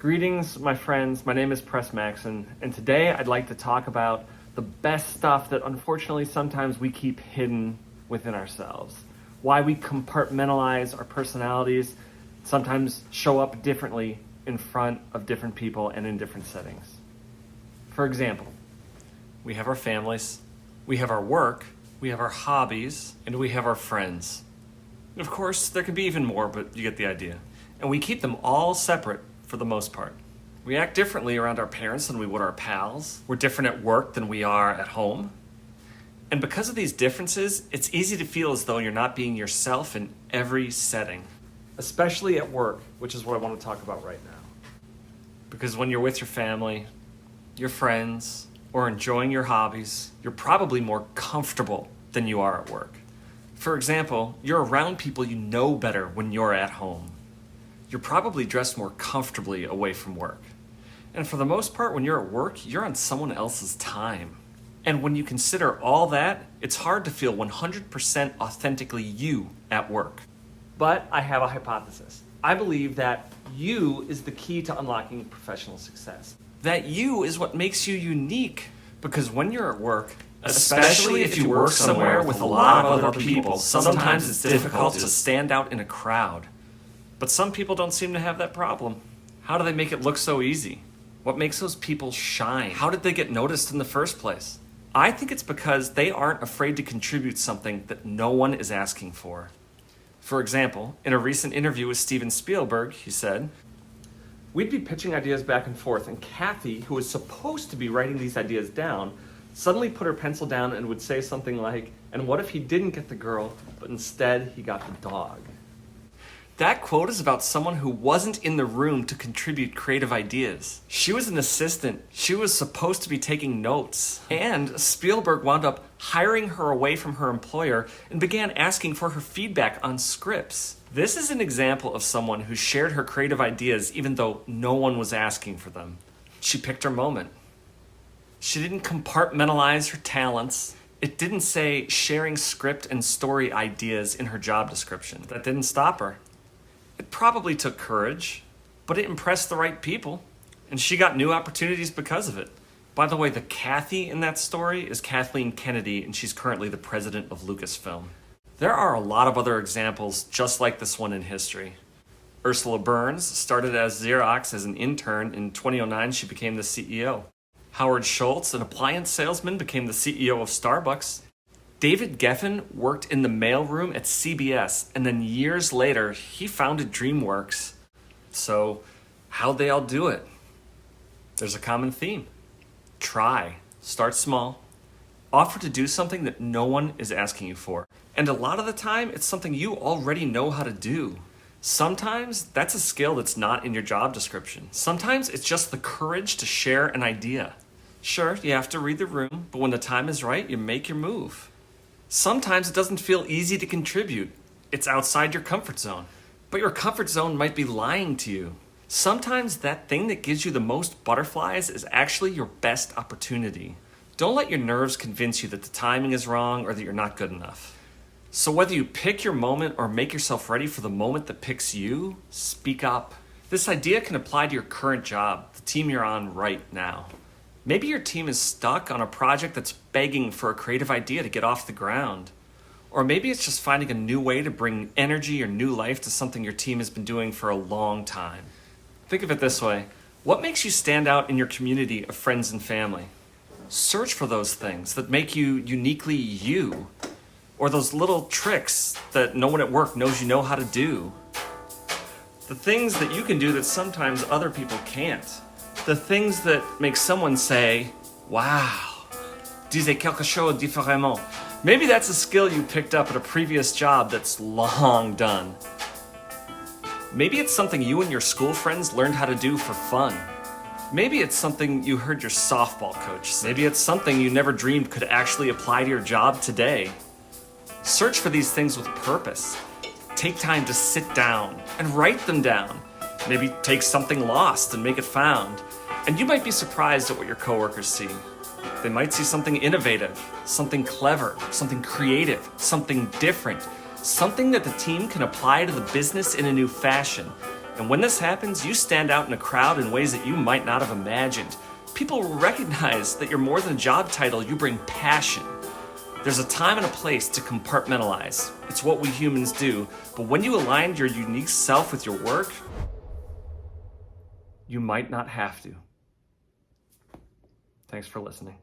Greetings, my friends. My name is Maxson, and today I'd like to talk about the best stuff that unfortunately sometimes we keep hidden within ourselves. Why we compartmentalize our personalities, sometimes show up differently in front of different people and in different settings. For example, we have our families, we have our work, we have our hobbies, and we have our friends. And of course, there can be even more, but you get the idea. And we keep them all separate for the most part. We act differently around our parents than we would our pals. We're different at work than we are at home. And because of these differences, it's easy to feel as though you're not being yourself in every setting, especially at work, which is what I want to talk about right now. Because when you're with your family, your friends, or enjoying your hobbies, you're probably more comfortable than you are at work. For example, you're around people you know better when you're at home. You're probably dressed more comfortably away from work. And for the most part, when you're at work, you're on someone else's time. And when you consider all that, it's hard to feel 100% authentically you at work. But I have a hypothesis. I believe that you is the key to unlocking professional success. That you is what makes you unique. Because when you're at work, especially if you work somewhere with a lot of other people, sometimes it's difficult to stand out in a crowd. But some people don't seem to have that problem. How do they make it look so easy? What makes those people shine? How did they get noticed in the first place? I think it's because they aren't afraid to contribute something that no one is asking for. For example, in a recent interview with Steven Spielberg, he said, "We'd be pitching ideas back and forth, and Kathy, who was supposed to be writing these ideas down, suddenly put her pencil down and would say something like, 'And what if he didn't get the girl, but instead he got the dog?'" That quote is about someone who wasn't in the room to contribute creative ideas. She was an assistant. She was supposed to be taking notes. And Spielberg wound up hiring her away from her employer and began asking for her feedback on scripts. This is an example of someone who shared her creative ideas even though no one was asking for them. She picked her moment. She didn't compartmentalize her talents. It didn't say sharing script and story ideas in her job description. That didn't stop her. It probably took courage, but it impressed the right people, and she got new opportunities because of it. By the way, the Kathy in that story is Kathleen Kennedy, and she's currently the president of Lucasfilm. There are a lot of other examples just like this one in history. Ursula Burns started as Xerox as an intern. In 2009, she became the CEO. Howard Schultz, an appliance salesman, became the CEO of Starbucks. David Geffen worked in the mailroom at CBS, and then years later, he founded DreamWorks. So, how'd they all do it? There's a common theme. Try. Start small. Offer to do something that no one is asking you for. And a lot of the time, it's something you already know how to do. Sometimes, that's a skill that's not in your job description. Sometimes, it's just the courage to share an idea. Sure, you have to read the room, but when the time is right, you make your move. Sometimes it doesn't feel easy to contribute. It's outside your comfort zone. But your comfort zone might be lying to you. Sometimes that thing that gives you the most butterflies is actually your best opportunity. Don't let your nerves convince you that the timing is wrong or that you're not good enough. So whether you pick your moment or make yourself ready for the moment that picks you, speak up. This idea can apply to your current job, the team you're on right now. Maybe your team is stuck on a project that's begging for a creative idea to get off the ground. Or maybe it's just finding a new way to bring energy or new life to something your team has been doing for a long time. Think of it this way. What makes you stand out in your community of friends and family? Search for those things that make you uniquely you. Or those little tricks that no one at work knows you know how to do. The things that you can do that sometimes other people can't. The things that make someone say, "Wow, disais quelque chose différemment." Maybe that's a skill you picked up at a previous job that's long done. Maybe it's something you and your school friends learned how to do for fun. Maybe it's something you heard your softball coach say. Maybe it's something you never dreamed could actually apply to your job today. Search for these things with purpose. Take time to sit down and write them down. Maybe take something lost and make it found. And you might be surprised at what your coworkers see. They might see something innovative, something clever, something creative, something different, something that the team can apply to the business in a new fashion. And when this happens, you stand out in a crowd in ways that you might not have imagined. People recognize that you're more than a job title, you bring passion. There's a time and a place to compartmentalize. It's what we humans do. But when you align your unique self with your work, you might not have to. Thanks for listening.